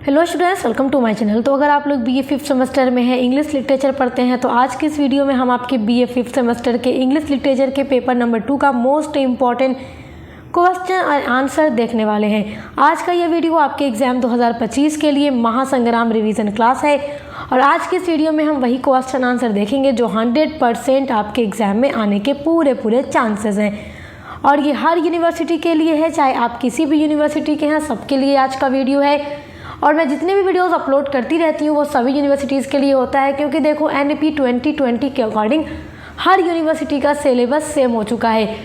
Hello students, welcome to my channel. तो अगर आप लोग बीए 5th सेमेस्टर में हैं, इंग्लिश लिटरेचर पढ़ते हैं, तो आज की इस वीडियो में हम आपके बीए 5th सेमेस्टर के इंग्लिश लिटरेचर के पेपर नंबर 2 का मोस्ट इम्पॉर्टेंट क्वेश्चन और आंसर देखने वाले हैं। आज का ये वीडियो आपके एग्जाम 2025 के लिए महासंग्राम रिवीजन क्लास है और आज की इस वीडियो में हम वही क्वेश्चन आंसर देखेंगे जो 100% आपके एग्जाम में आने के पूरे चांसेस हैं। और ये हर यूनिवर्सिटी के लिए है, चाहे आप किसी भी यूनिवर्सिटी के हैं, सबके लिए आज का वीडियो है। और मैं जितने भी वीडियोस अपलोड करती रहती हूँ वो सभी यूनिवर्सिटीज़ के लिए होता है, क्योंकि देखो NEP 2020 के अकॉर्डिंग हर यूनिवर्सिटी का सिलेबस सेम हो चुका है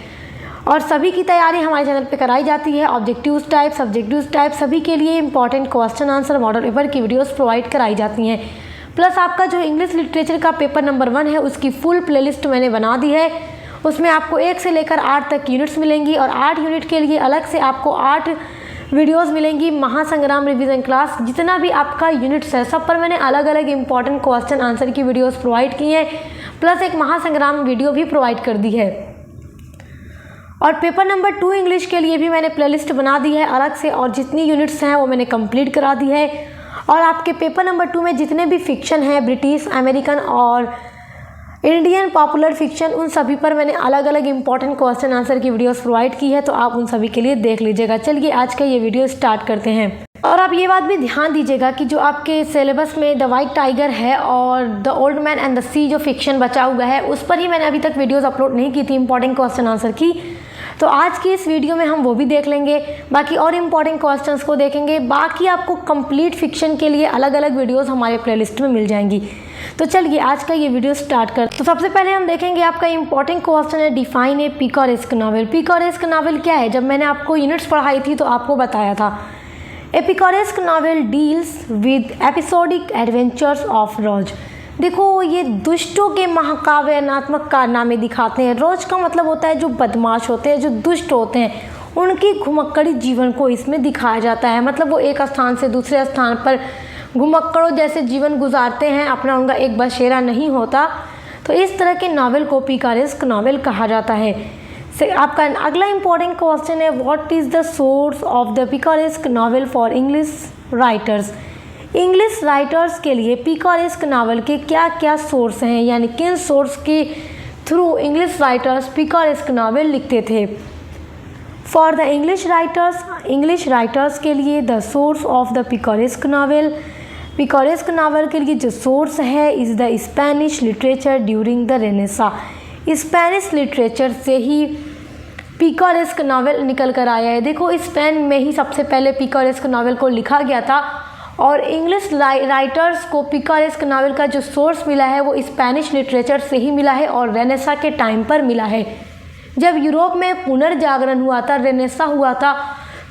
और सभी की तैयारी हमारे चैनल पे कराई जाती है। ऑब्जेक्टिव्स टाइप, सब्जेक्टिव्स टाइप सभी के लिए important question answer model paper की वीडियोस प्रोवाइड कराई जाती हैं। प्लस आपका जो इंग्लिश लिटरेचर का पेपर नंबर 1 है उसकी फुल प्लेलिस्ट मैंने बना दी है। उसमें आपको 1 से लेकर 8 तक यूनिट्स मिलेंगी और 8 यूनिट के लिए अलग से आपको 8 वीडियोस मिलेंगी। महासंग्राम रिवीजन क्लास जितना भी आपका यूनिट्स है सब पर मैंने अलग अलग इंपॉर्टेंट क्वेश्चन आंसर की वीडियोस प्रोवाइड की हैं, प्लस एक महासंग्राम वीडियो भी प्रोवाइड कर दी है। और पेपर नंबर 2 इंग्लिश के लिए भी मैंने प्लेलिस्ट बना दी है अलग से और जितनी यूनिट्स हैं वो मैंने कंप्लीट करा दी है। और आपके पेपर नंबर 2 में जितने भी फिक्शन हैं, ब्रिटिश, अमेरिकन और इंडियन पॉपुलर फिक्शन, उन सभी पर मैंने अलग अलग इंपॉर्टेंट क्वेश्चन आंसर की वीडियोस प्रोवाइड की है, तो आप उन सभी के लिए देख लीजिएगा। चलिए आज का ये वीडियो स्टार्ट करते हैं। और आप ये बात भी ध्यान दीजिएगा कि जो आपके सिलेबस में द वाइट टाइगर है और the old man and the sea जो फिक्शन बचा हुआ है उस पर ही मैंने अभी तक वीडियोस अपलोड नहीं की थी इंपॉर्टेंट क्वेश्चन आंसर की, तो आज की इस वीडियो में हम वो भी देख लेंगे। बाकी और इम्पॉर्टेंट क्वेश्चंस को देखेंगे। बाकी आपको कंप्लीट फिक्शन के लिए अलग अलग वीडियोस हमारे प्लेलिस्ट में मिल जाएंगी। तो चलिए आज का ये वीडियो स्टार्ट कर। तो सबसे पहले हम देखेंगे आपका इंपॉर्टेंट क्वेश्चन है define a picaresque novel. Picaresque novel क्या है? जब मैंने आपको यूनिट्स पढ़ाई थी तो आपको बताया था a picaresque novel deals with episodic adventures of rogues. देखो ये दुष्टों के महाकाव्यात्मक कारनामे दिखाते हैं। रोज का मतलब होता है जो बदमाश होते हैं, जो दुष्ट होते हैं, उनकी घुमक्कड़ी जीवन को इसमें दिखाया जाता है। मतलब वो एक स्थान से दूसरे स्थान पर घुमक्कड़ों जैसे जीवन गुजारते हैं, अपना उनका एक बसेरा नहीं होता। तो इस तरह के नावल को पिकारेस्क नावल कहा जाता है। आपका अगला इंपॉर्टेंट क्वेश्चन है what is the source of the picaresque novel for English writers. English writers के लिए पिकारेस्क नावल के क्या क्या सोर्स हैं, यानी किन सोर्स के through English writers picaresque novel लिखते थे। फॉर द इंग्लिश राइटर्स के लिए the source of the picaresque novel, picaresque novel के लिए जो सोर्स है is the Spanish literature during the Renaissance. Spanish literature से ही पिकारेस्क नावल निकल कर आया है। देखो स्पेन में ही सबसे पहले पिकारेस्क नावल को लिखा गया था और इंग्लिश राइटर्स को पिकारेस्क नावल का जो सोर्स मिला है वो स्पेनिश लिटरेचर से ही मिला है और रेनेसा के टाइम पर मिला है। जब यूरोप में पुनर्जागरण हुआ था, रेनेसा हुआ था,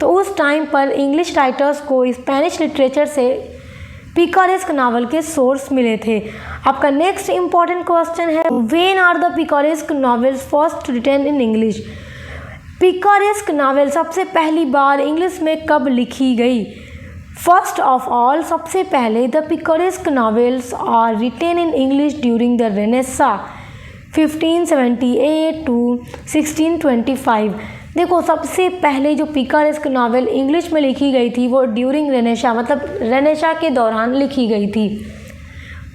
तो उस टाइम पर इंग्लिश राइटर्स को स्पेनिश लिटरेचर से पिकारेस्क नावल के सोर्स मिले थे। आपका नेक्स्ट इंपॉर्टेंट क्वेश्चन है when are the picaresque novels first written in English. Picaresque novel सबसे पहली बार इंग्लिश में कब लिखी गई? फर्स्ट ऑफ ऑल, सबसे पहले the picaresque novels are written in English during the Renaissance 1578 to 1625। देखो सबसे पहले जो पिकारेस्क नावल इंग्लिश में लिखी गई थी वो ड्यूरिंग रेनेसा, मतलब रेनेसा के दौरान लिखी गई थी।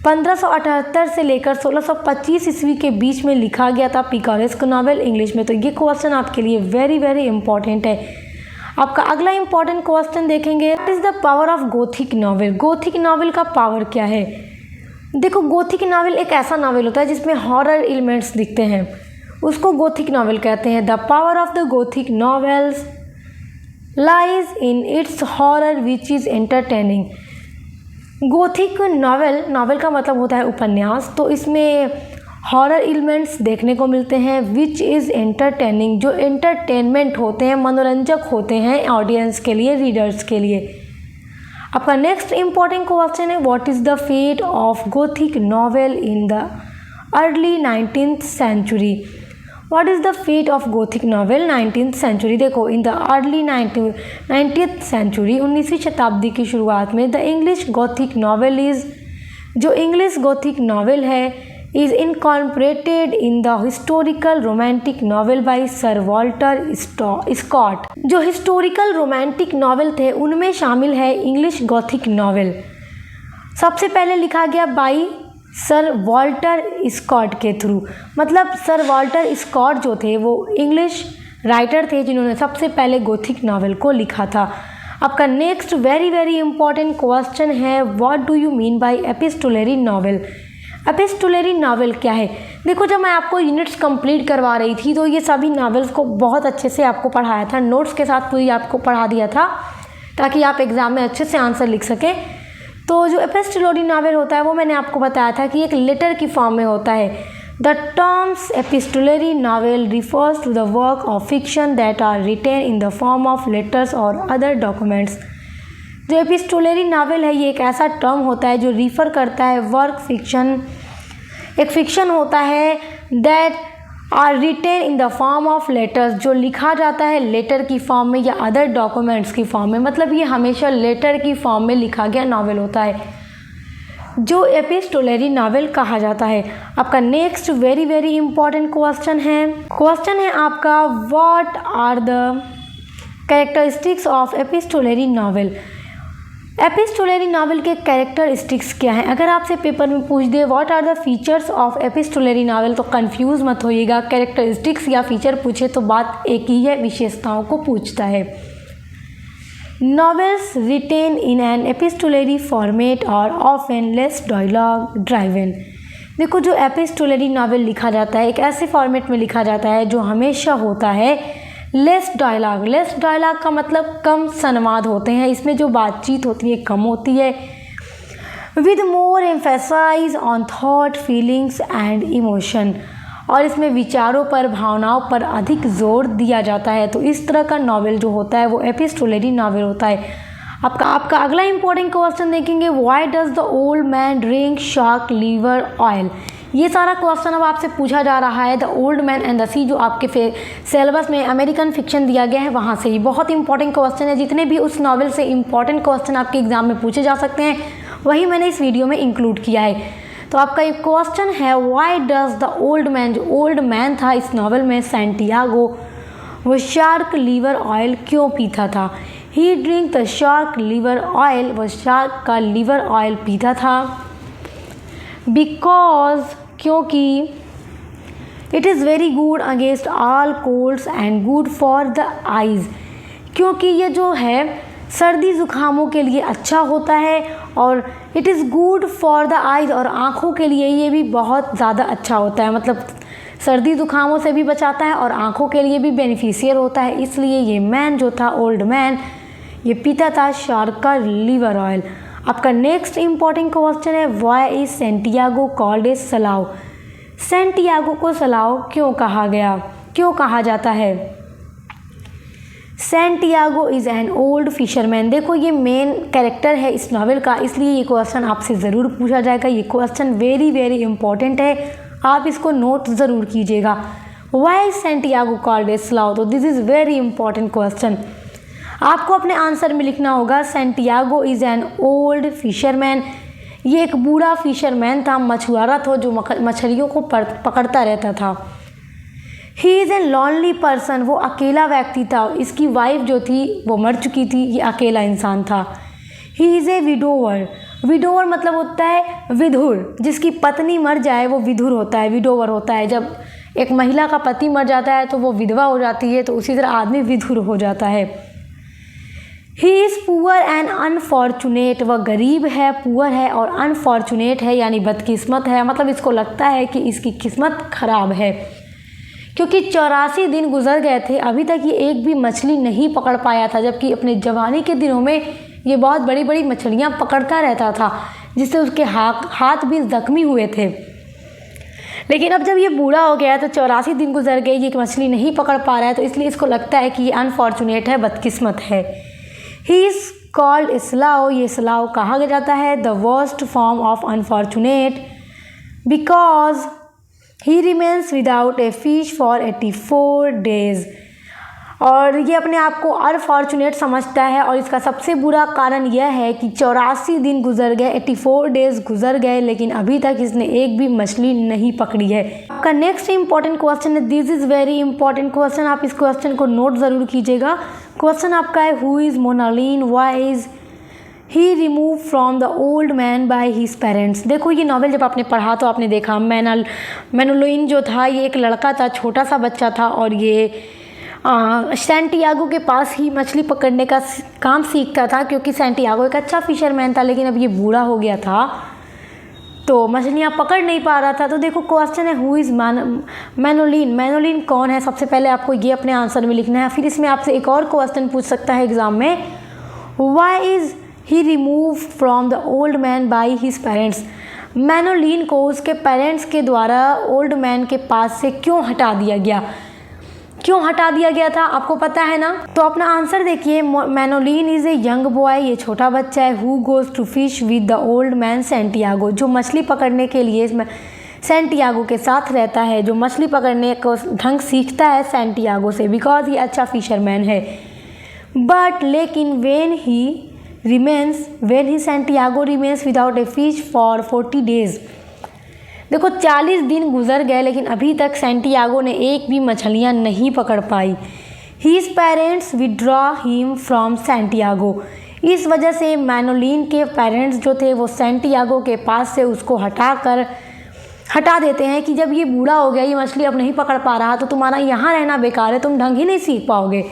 1578 से लेकर 1625 ईस्वी के बीच में लिखा गया था पिकारेस्क नावल इंग्लिश में। तो ये क्वेश्चन आपके लिए वेरी इंपॉर्टेंट है। आपका अगला इंपॉर्टेंट क्वेश्चन देखेंगे what is the power of Gothic novel. Gothic novel का पावर क्या है? देखो गोथिक नावल एक ऐसा नावल होता है जिसमें हॉरर एलिमेंट्स दिखते हैं, उसको गोथिक नावल कहते हैं। The power of the Gothic novels lies in its horror which is entertaining. Gothic novel का मतलब होता है उपन्यास, तो इसमें हॉरर एलिमेंट्स देखने को मिलते हैं विच इज़ एंटरटेनिंग, जो एंटरटेनमेंट होते हैं, मनोरंजक होते हैं ऑडियंस के लिए, रीडर्स के लिए। आपका नेक्स्ट इंपॉर्टेंट क्वेश्चन है what is the fate of Gothic novel in the early 19th century. What is the fate of Gothic novel 19th century. देखो in the early 19th century, 19वीं शताब्दी की शुरुआत में the English Gothic novel is, जो English Gothic novel है is incorporated in the historical romantic novel by Sir Walter Scott। जो historical romantic novel थे उनमें शामिल है English Gothic novel। सबसे पहले लिखा गया बाई सर वॉल्टर स्कॉट के थ्रू, मतलब सर वॉल्टर स्कॉट जो थे वो इंग्लिश राइटर थे जिन्होंने सबसे पहले गोथिक नावल को लिखा था। आपका next very very important question है, what do you mean by epistolary novel. Epistolary novel क्या है? देखो, जब मैं आपको यूनिट्स कंप्लीट करवा रही थी तो ये सभी नावल्स को बहुत अच्छे से आपको पढ़ाया था, नोट्स के साथ पूरी आपको पढ़ा दिया था ताकि आप एग्ज़ाम में अच्छे से आंसर लिख सकें। तो जो एपिस्टोलरी नावल होता है वो मैंने आपको बताया था कि एक लेटर की फॉर्म में होता है। The terms epistolary novel refers to the work of fiction that are written in the form of letters और अदर डॉक्यूमेंट्स। जो एपिस्टोलरी नावल है ये एक ऐसा टर्म होता है जो रिफ़र करता है वर्क फिक्शन, एक फिक्शन होता है that are written in the form of letters, जो लिखा जाता है लेटर की फॉर्म में या अदर डॉक्यूमेंट्स की फॉर्म में, मतलब ये हमेशा लेटर की फॉर्म में लिखा गया नावल होता है जो एपिस्टोलरी नावल कहा जाता है। आपका next very very important question है आपका, what are the characteristics of epistolary novel. Epistolary novel के कैरेक्टरिस्टिक्स क्या हैं? अगर आपसे पेपर में पूछ दे what are the features of epistolary novel तो कंफ्यूज मत होइएगा। कैरेक्टरिस्टिक्स या फीचर पूछे तो बात एक ही है, विशेषताओं को पूछता है। Novels written in an epistolary format और ऑफन लेस डायलॉग ड्राइवन। देखो, जो एपिस्टोलरी नावल लिखा जाता है एक ऐसे फॉर्मेट में लिखा जाता है जो हमेशा होता है लेस डायलॉग। लेस डायलॉग का मतलब कम संवाद होते हैं, इसमें जो बातचीत होती है कम होती है। With more emphasise on thought, feelings and emotion, और इसमें विचारों पर, भावनाओं पर अधिक जोर दिया जाता है। तो इस तरह का नावल जो होता है वो एपिस्टोलरी नावल होता है। आपका अगला इंपॉर्टेंट क्वेश्चन देखेंगे, why does the old man drink shark liver oil. ये सारा क्वेश्चन अब आपसे पूछा जा रहा है the old man and the sea, जो आपके सिलेबस में अमेरिकन फिक्शन दिया गया है वहाँ से ही। बहुत इंपॉर्टेंट क्वेश्चन है, जितने भी उस नावल से इंपॉर्टेंट क्वेश्चन आपके एग्जाम में पूछे जा सकते हैं वही मैंने इस वीडियो में इंक्लूड किया है। तो आपका एक क्वेश्चन है, why does the old man, जो ओल्ड मैन था इस नावल में सैंटियागो, वो शार्क लीवर ऑयल क्यों पीता था। He drink the shark liver oil, वो शार्क का लीवर ऑयल पीता था। बिकॉज, क्योंकि it is very good against all colds and good for the eyes, क्योंकि ये जो है सर्दी ज़ुकामों के लिए अच्छा होता है और it is good for the eyes, और आँखों के लिए ये भी बहुत ज़्यादा अच्छा होता है, मतलब सर्दी ज़ुकामों से भी बचाता है और आँखों के लिए भी बेनिफिशियल होता है। इसलिए ये मैन जो था, ओल्ड मैन, ये पीता था शार्क का लीवर ऑयल। आपका नेक्स्ट इंपॉर्टेंट क्वेश्चन है, why is Santiago called a salao. Santiago को सलाव क्यों कहा गया, क्यों कहा जाता है। Santiago is an old fisherman. देखो, ये मेन कैरेक्टर है इस नावल का, इसलिए ये क्वेश्चन आपसे ज़रूर पूछा जाएगा। ये क्वेश्चन वेरी वेरी इंपॉर्टेंट है, आप इसको नोट ज़रूर कीजिएगा। Why is Santiago called a salao, तो this is very important question. आपको अपने आंसर में लिखना होगा, Santiago is an old fisherman. ये एक बूढ़ा फिशरमैन था, मछुआरा था जो मछलियों को पकड़ता रहता था। He is an lonely person, वो अकेला व्यक्ति था। इसकी वाइफ जो थी वो मर चुकी थी, ये अकेला इंसान था। He is a widower. Widower मतलब होता है विधुर, जिसकी पत्नी मर जाए वो विधुर होता है, विडोवर होता है। जब एक महिला का पति मर जाता है तो वो विधवा हो जाती है, तो उसी तरह आदमी विधुर हो जाता है। He is poor and unfortunate, वह गरीब है, पुअर है और अनफॉर्चुनेट है यानी बदकिस्मत है। मतलब इसको लगता है कि इसकी किस्मत खराब है, क्योंकि 84 दिन गुजर गए थे, अभी तक ये एक भी मछली नहीं पकड़ पाया था, जबकि अपने जवानी के दिनों में ये बहुत बड़ी बड़ी मछलियाँ पकड़ता रहता था, जिससे उसके हाथ भी जख्मी हुए थे। लेकिन अब जब ये बूढ़ा हो गया तो 84 दिन गुजर गए, ये मछली नहीं पकड़ पा रहा है, तो इसलिए इसको लगता है कि ये अनफॉर्चुनेट है, बदकिस्मत है। ही इज़ कॉल्ड स्लाव, ये स्लाव कहा जाता है the worst form of unfortunate, because he remains without a fish for 84 days. और ये अपने आप को अनफॉर्चुनेट समझता है। और इसका सबसे बुरा कारण यह है कि 84 दिन गुजर गए, 84 डेज गुजर गए, लेकिन अभी तक इसने एक भी मछली नहीं पकड़ी है। आपका नेक्स्ट इंपॉर्टेंट क्वेश्चन है, this is very important question, आप इस क्वेश्चन को नोट ज़रूर कीजिएगा। क्वेश्चन आपका है, who is Manolin, why is he remove from the old man by his parents. देखो ये नॉवेल जब आपने पढ़ा तो आपने देखा मैनोलिन जो था ये एक लड़का था, छोटा सा बच्चा था, और ये सैंटियागो के पास ही मछली पकड़ने का काम सीखता था, क्योंकि सैंटियागो एक अच्छा फिशरमैन था, लेकिन अब ये बूढ़ा हो गया था तो मछलियाँ पकड़ नहीं पा रहा था। तो देखो क्वेश्चन है, हु इज़ मैनोलिन, मैनोलिन कौन है, सबसे पहले आपको ये अपने आंसर में लिखना है। फिर इसमें आपसे एक और क्वेश्चन पूछ सकता है एग्जाम में, why is he remove from the old man by his parents. Manolin को उसके पेरेंट्स के द्वारा ओल्ड मैन के पास से क्यों हटा दिया गया, क्यों हटा दिया गया था, आपको पता है ना। तो अपना आंसर देखिए, Manolin is a young boy, ये छोटा बच्चा है, who goes to fish with the old man Santiago, जो मछली पकड़ने के लिए सैंटियागो के साथ रहता है, जो मछली पकड़ने को ढंग सीखता है सैंटियागो से, बिकॉज ये अच्छा फिशरमैन है। बट लेकिन when he Santiago remains without a fish for 40 days. देखो 40 दिन गुजर गए, लेकिन अभी तक सैंटियागो ने एक भी मछलियाँ नहीं पकड़ पाई। His parents withdraw him from Santiago, इस वजह से मैनोलिन के पेरेंट्स जो थे वो सैंटियागो के पास से उसको हटा देते हैं कि जब ये बूढ़ा हो गया, ये मछली अब नहीं पकड़ पा रहा, तो तुम्हारा यहाँ रहना बेकार है, तुम ढंग ही नहीं सीख पाओगे।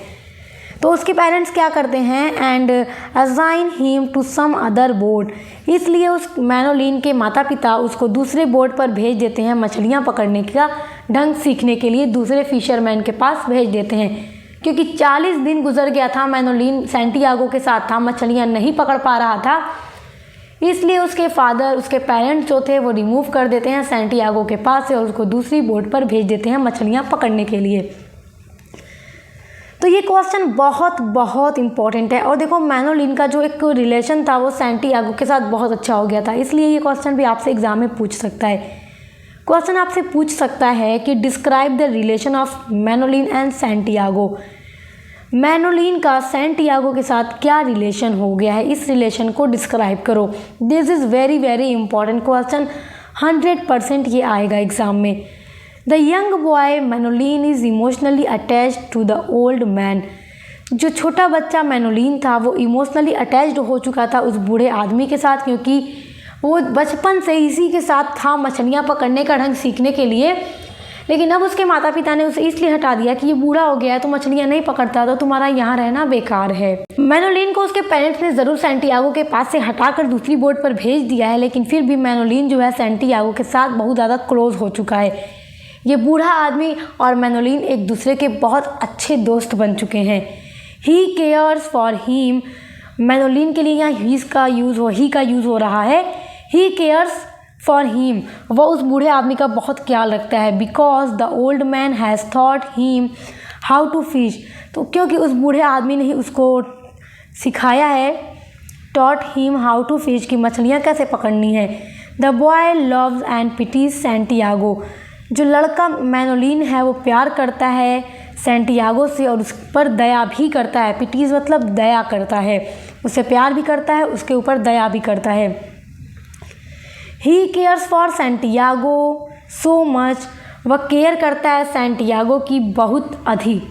तो उसके पेरेंट्स क्या करते हैं, and assign him to some other boat, इसलिए उस मैनोलिन के माता पिता उसको दूसरे बोट पर भेज देते हैं, मछलियाँ पकड़ने का ढंग सीखने के लिए दूसरे फिशरमैन के पास भेज देते हैं, क्योंकि 40 दिन गुजर गया था, मैनोलिन सैंटियागो के साथ था, मछलियाँ नहीं पकड़ पा रहा था, इसलिए उसके पेरेंट्स जो थे वो रिमूव कर देते हैं सैंटियागो के पास से और उसको दूसरी बोट पर भेज देते हैं मछलियाँ पकड़ने के लिए। तो ये क्वेश्चन बहुत बहुत इम्पॉर्टेंट है। और देखो मैनोलिन का जो एक रिलेशन था वो सैंटियागो के साथ बहुत अच्छा हो गया था, इसलिए ये क्वेश्चन भी आपसे एग्जाम में पूछ सकता है। क्वेश्चन आपसे पूछ सकता है कि describe the relation of Manolin and Santiago, Manolin का सैंटियागो के साथ क्या रिलेशन हो गया है, इस रिलेशन को डिस्क्राइब करो। This is very very important question, 100% ये आएगा एग्जाम में। The young boy Manolin is emotionally attached to the old man, जो छोटा बच्चा मैनोलिन था वो इमोशनली अटैच्ड हो चुका था उस बूढ़े आदमी के साथ, क्योंकि वो बचपन से इसी के साथ था मछलियाँ पकड़ने का ढंग सीखने के लिए। लेकिन अब उसके माता पिता ने उसे इसलिए हटा दिया कि ये बूढ़ा हो गया है तो मछलियाँ नहीं पकड़ता, तो तुम्हारा यहाँ रहना बेकार है। मैनोलिन को उसके पेरेंट्स ने ज़रूर सैंटियागो के पास से हटाकर दूसरी बोट पर भेज दिया है, लेकिन फिर भी मैनोलिन जो है सैंटियागो के साथ बहुत ज़्यादा क्लोज हो चुका है। ये बूढ़ा आदमी और मैनोलिन एक दूसरे के बहुत अच्छे दोस्त बन चुके हैं। ही केयर्स फॉर हिम, मैनोलिन के लिए यहाँ ही का यूज़ हो रहा है। ही केयर्स फॉर हिम, वह उस बूढ़े आदमी का बहुत ख्याल रखता है। Because the old man has thought him how to fish, तो क्योंकि उस बूढ़े आदमी ने ही उसको सिखाया है, taught him how to fish, की मछलियाँ कैसे पकड़नी है। The boy loves and pities Santiago, जो लड़का मैनोलिन है वो प्यार करता है सैंटियागो से और उस पर दया भी करता है। पिटीज मतलब दया करता है, उससे प्यार भी करता है, उसके ऊपर दया भी करता है। He cares for Santiago so much, वह केयर करता है सैंटियागो की बहुत अधिक।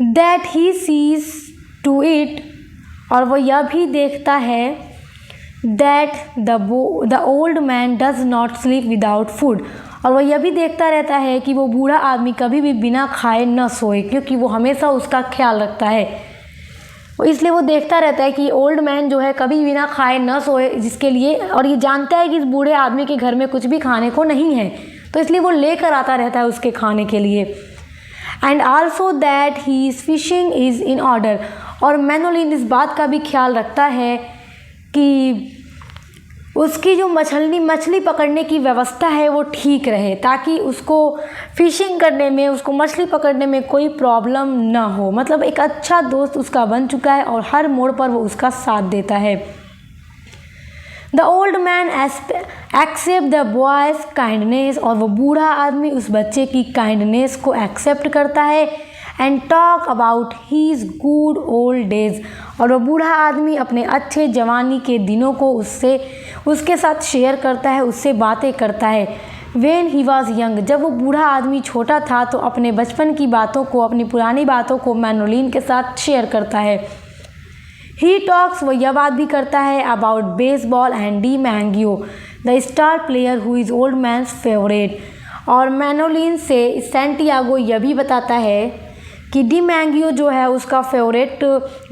That he sees to it, और वह यह भी देखता है that the old man does not sleep without food, और वह यह भी देखता रहता है कि वो बूढ़ा आदमी कभी भी बिना खाए न सोए, क्योंकि वो हमेशा उसका ख्याल रखता है। इसलिए वो देखता रहता है कि ओल्ड मैन जो है कभी बिना खाए न सोए, जिसके लिए, और ये जानता है कि इस बूढ़े आदमी के घर में कुछ भी खाने को नहीं है, तो इसलिए वो लेकर आता रहता है उसके खाने के लिए। And also that he fishing is in order, और मैनोलिन इस बात का भी ख्याल रखता है कि उसकी जो मछली पकड़ने की व्यवस्था है वो ठीक रहे, ताकि उसको फिशिंग करने में, उसको मछली पकड़ने में कोई प्रॉब्लम ना हो। मतलब एक अच्छा दोस्त उसका बन चुका है और हर मोड़ पर वो उसका साथ देता है। The old man accept the boy's kindness, और वो बूढ़ा आदमी उस बच्चे की काइंडनेस को एक्सेप्ट करता है। And talk about his good old days, और वो बूढ़ा आदमी अपने अच्छे जवानी के दिनों को उसके साथ शेयर करता है, उससे बातें करता है। व्हेन ही वॉज यंग, जब वो बूढ़ा आदमी छोटा था तो अपने बचपन की बातों को, अपनी पुरानी बातों को मैनोलिन के साथ शेयर करता है। ही टॉक्स, वो यह बात भी करता है about baseball and DiMaggio the star player who is old man's favourite, और मैनोलिन से सैंटियागो यह भी बताता है कि डी मैंगियो जो है उसका फेवरेट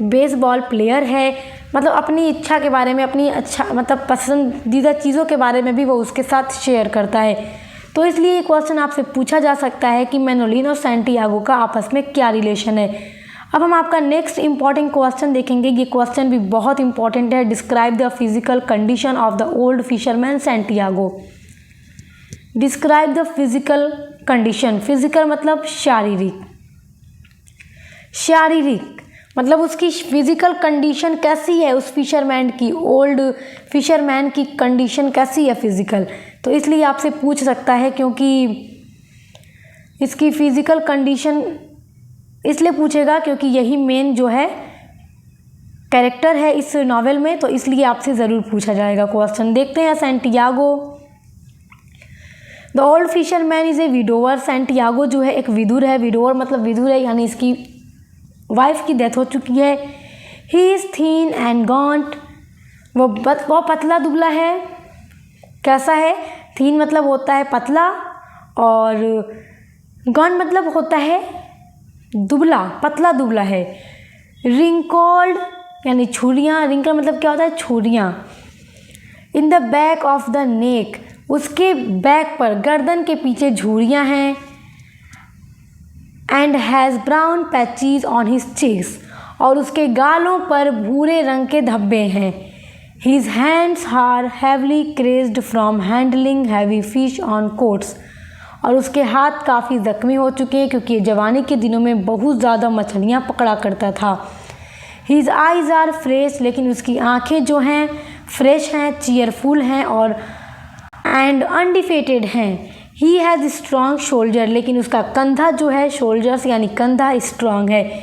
बेसबॉल प्लेयर है। मतलब अपनी इच्छा के बारे में, अपनी मतलब पसंदीदा चीज़ों के बारे में भी वो उसके साथ शेयर करता है। तो इसलिए ये क्वेश्चन आपसे पूछा जा सकता है कि मैनोलिन और सैंटियागो का आपस में क्या रिलेशन है। अब हम आपका नेक्स्ट इंपॉर्टेंट क्वेश्चन देखेंगे। ये क्वेश्चन भी बहुत इंपॉर्टेंट है। Describe the physical condition of the old fisherman Santiago. Describe the physical condition. Physical मतलब शारीरिक, शारीरिक मतलब उसकी फिजिकल कंडीशन कैसी है उस फिशरमैन की, ओल्ड फिशरमैन की कंडीशन कैसी है फिजिकल। तो इसलिए आपसे पूछ सकता है क्योंकि इसकी फिजिकल कंडीशन इसलिए पूछेगा क्योंकि यही मेन जो है कैरेक्टर है इस नॉवेल में, तो इसलिए आपसे ज़रूर पूछा जाएगा क्वेश्चन। देखते हैं Santiago. The old fisherman is a widower. Santiago जो है एक विदुर है। विडोवर मतलब विदुर है, यानी इसकी वाइफ की डेथ हो चुकी है। ही इज़ थीन एंड गॉन्ट, वो पतला दुबला है। कैसा है? थीन मतलब होता है पतला, और गॉन्ट मतलब होता है दुबला, पतला दुबला है। रिंकल्ड यानी छुरियाँ, रिंकल मतलब क्या होता है? छुरियाँ। In the back of the neck, उसके बैक पर, गर्दन के पीछे झुर्रियाँ हैं। And has brown patches on his cheeks, और उसके गालों पर भूरे रंग के धब्बे हैं। His hands are heavily creased from handling heavy fish on cords, और उसके हाथ काफ़ी ज़ख्मी हो चुके हैं क्योंकि जवानी के दिनों में बहुत ज़्यादा मछलियाँ पकड़ा करता था। हिज आइज़ आर फ्रेश, लेकिन उसकी आँखें जो हैं फ्रेश हैं, चीयरफुल हैं और एंड अनडिफेटेड हैं। ही हैज़ स्ट्रॉन्ग शोल्डर, लेकिन उसका कंधा जो है, शोल्डर्स यानी कंधा स्ट्रॉन्ग है।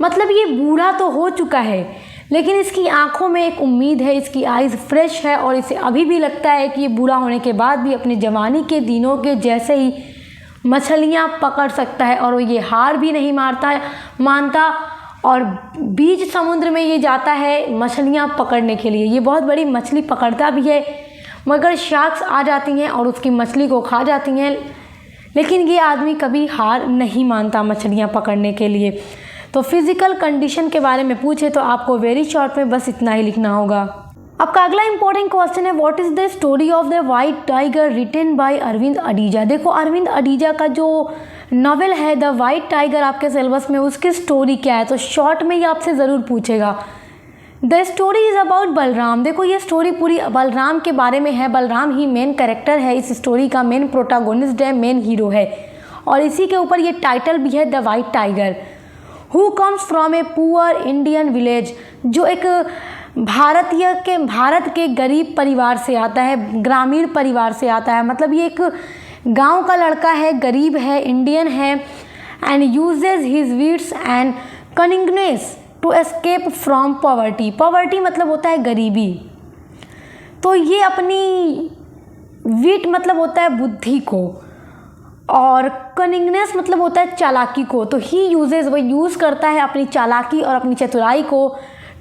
मतलब ये बूढ़ा तो हो चुका है लेकिन इसकी आंखों में एक उम्मीद है, इसकी आइज़ फ्रेश है और इसे अभी भी लगता है कि ये बूढ़ा होने के बाद भी अपनी जवानी के दिनों के जैसे ही मछलियाँ पकड़ सकता है, और वो ये हार भी नहीं मानता और बीच समुद्र में ये जाता है मछलियाँ पकड़ने के लिए। ये बहुत बड़ी मछली पकड़ता भी है, मगर शार्क्स आ जाती हैं और उसकी मछली को खा जाती हैं, लेकिन ये आदमी कभी हार नहीं मानता मछलियाँ पकड़ने के लिए। तो फिज़िकल कंडीशन के बारे में पूछे तो आपको वेरी शॉर्ट में बस इतना ही लिखना होगा। आपका अगला इंपॉर्टेंट क्वेश्चन है, what is the story of the white tiger written by Aravind Adiga. देखो अरविंद अडीजा का जो नॉवेल है द वाइट टाइगर आपके सिलेबस में, उसकी स्टोरी क्या है, तो शॉर्ट में ये आपसे ज़रूर पूछेगा। The story is about Balram. देखो ये स्टोरी पूरी बलराम के बारे में है। बलराम ही मेन कैरेक्टर है, इस स्टोरी का मेन प्रोटागोनिस्ट है, मेन हीरो है, और इसी के ऊपर ये टाइटल भी है the white tiger. Who comes from a poor Indian village, जो एक भारत के गरीब परिवार से आता है, ग्रामीण परिवार से आता है। मतलब ये एक गांव का लड़का है, गरीब है, इंडियन है। And uses his wits and cunningness to escape from poverty. Poverty मतलब होता है गरीबी। तो ये अपनी विट मतलब होता है बुद्धि को, और कनिंगनेस मतलब होता है चालाकी को। तो ही यूजेज, वो यूज़ करता है अपनी चालाकी और अपनी चतुराई को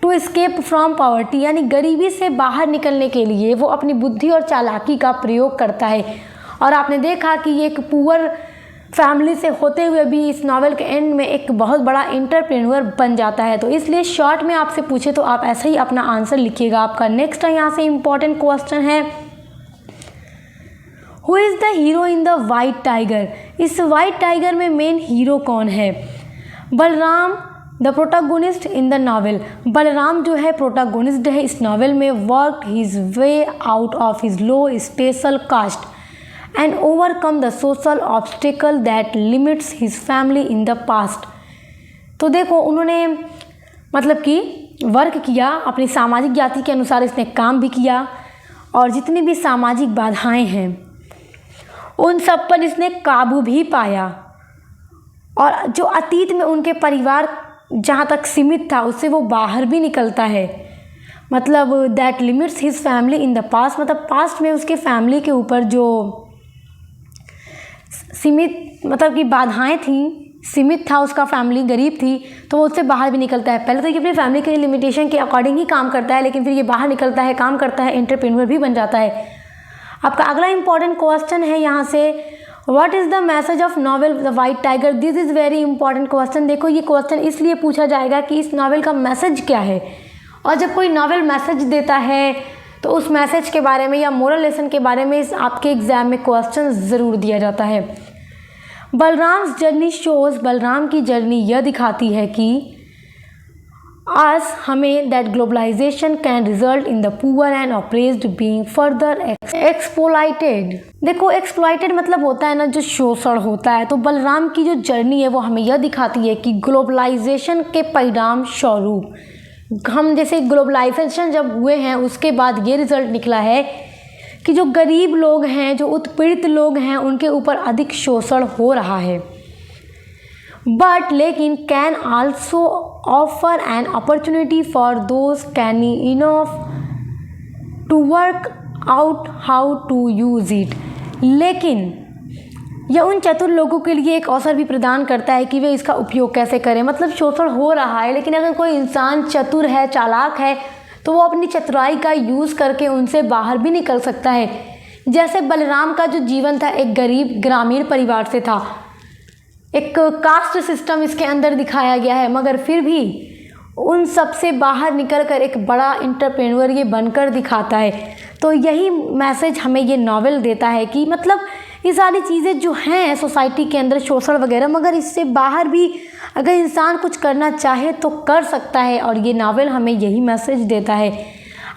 टू एस्केप फ्रॉम पॉवर्टी, यानी गरीबी से बाहर निकलने के लिए वो अपनी बुद्धि और चालाकी का प्रयोग करता है। और आपने देखा कि ये एक पुअर फैमिली से होते हुए भी इस नावल के एंड में एक बहुत बड़ा एंटरप्रेन्योर बन जाता है। तो इसलिए शॉर्ट में आपसे पूछे तो आप ऐसे ही अपना आंसर लिखिएगा। आपका नेक्स्ट यहाँ से इम्पॉर्टेंट क्वेश्चन है, who is the hero in the white Tiger. इस वाइट टाइगर में मेन हीरो कौन है? Balram the protagonist in the novel. Balram जो है प्रोटागोनिस्ट है इस नावल में। Work his way out of his low special caste and overcome the social obstacle that limits his family in the past. तो देखो उन्होंने मतलब कि वर्क किया, अपनी सामाजिक जाति के अनुसार इसने काम भी किया, और जितनी भी सामाजिक बाधाएं हैं उन सब पर इसने काबू भी पाया, और जो अतीत में उनके परिवार जहाँ तक सीमित था उससे वो बाहर भी निकलता है। मतलब that limits his family in the past, मतलब पास्ट में उसके फैमिली के ऊपर जो सीमित मतलब कि बाधाएं थी, सीमित था उसका फैमिली, गरीब थी, तो वो उससे बाहर भी निकलता है। पहले तो ये अपनी फैमिली के लिमिटेशन के अकॉर्डिंग ही काम करता है, लेकिन फिर ये बाहर निकलता है, काम करता है, एंटरप्रेन्योर भी बन जाता है। आपका अगला इंपॉर्टेंट क्वेश्चन है यहाँ से, what is the message of novel the white tiger. This is very important question. देखो ये क्वेश्चन इसलिए पूछा जाएगा कि इस नॉवेल का मैसेज क्या है, और जब कोई नॉवेल मैसेज देता है तो उस मैसेज के बारे में या मोरल लेसन के बारे में आपके एग्जाम में क्वेश्चन ज़रूर दिया जाता है। बलराम्स जर्नी शोज, बलराम की जर्नी यह दिखाती है कि आज हमें that globalisation can result in the poor and oppressed being further exploited. देखो एक्सप्लॉइटेड मतलब होता है ना जो शोषण होता है, तो बलराम की जो जर्नी है वो हमें यह दिखाती है कि ग्लोबलाइजेशन के परिणाम स्वरूप हम जैसे ग्लोबलाइजेशन जब हुए हैं उसके बाद ये रिजल्ट निकला है कि जो गरीब लोग हैं, जो उत्पीड़ित लोग हैं, उनके ऊपर अधिक शोषण हो रहा है। बट लेकिन can also offer an opportunity for those can enough to work out how to use it. लेकिन यह उन चतुर लोगों के लिए एक अवसर भी प्रदान करता है कि वे इसका उपयोग कैसे करें। मतलब शोषण हो रहा है, लेकिन अगर कोई इंसान चतुर है, चालाक है, तो वो अपनी चतुराई का यूज़ करके उनसे बाहर भी निकल सकता है। जैसे बलराम का जो जीवन था एक गरीब ग्रामीण परिवार से था, एक कास्ट सिस्टम इसके अंदर दिखाया गया है, मगर फिर भी उन सब से बाहर निकलकर एक बड़ा एंटरप्रेन्योर ये बनकर दिखाता है। तो यही मैसेज हमें ये नॉवेल देता है कि मतलब ये सारी चीज़ें जो हैं सोसाइटी के अंदर, शोषण वगैरह, मगर इससे बाहर भी अगर इंसान कुछ करना चाहे तो कर सकता है, और ये नावल हमें यही मैसेज देता है।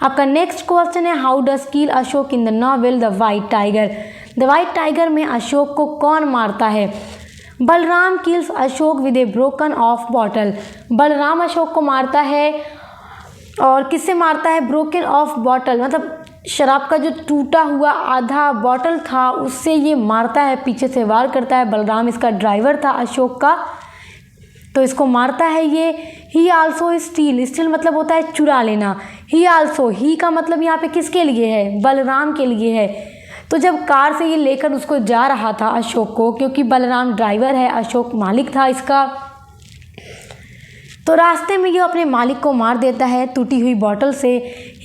आपका नेक्स्ट क्वेश्चन है, how does kill Ashok in the novel the white tiger. The white Tiger में अशोक को कौन मारता है। Balram kills Ashok with A broken of bottle. Balram Ashok को मारता है, और किससे मारता है, ब्रोकन ऑफ बॉटल, मतलब शराब का जो टूटा हुआ आधा बॉटल था उससे ये मारता है, पीछे से वार करता है। बलराम इसका ड्राइवर था अशोक का, तो इसको मारता है ये। ही आल्सो स्टील, स्टील मतलब होता है चुरा लेना। ही आल्सो, ही का मतलब यहाँ पे किसके लिए है, बलराम के लिए है। तो जब कार से ये लेकर उसको जा रहा था अशोक को, क्योंकि बलराम ड्राइवर है, अशोक मालिक था इसका, तो रास्ते में ये अपने मालिक को मार देता है टूटी हुई बॉटल से।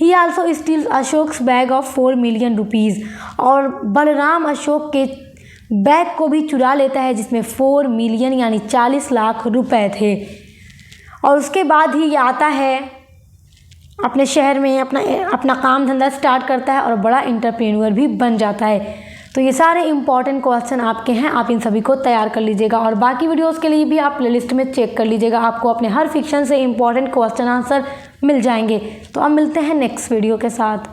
He also steals Ashok's bag of 4 million rupees. और बलराम अशोक के बैग को भी चुरा लेता है जिसमें 4 मिलियन यानी 40 लाख रुपए थे। और उसके बाद ही ये आता है अपने शहर में, अपना काम धंधा स्टार्ट करता है और बड़ा एंटरप्रेन्योर भी बन जाता है। तो ये सारे इंपॉर्टेंट क्वेश्चन आपके हैं, आप इन सभी को तैयार कर लीजिएगा, और बाकी वीडियोस के लिए भी आप प्लेलिस्ट में चेक कर लीजिएगा, आपको अपने हर फिक्शन से इंपॉर्टेंट क्वेश्चन आंसर मिल जाएंगे। तो अब मिलते हैं नेक्स्ट वीडियो के साथ।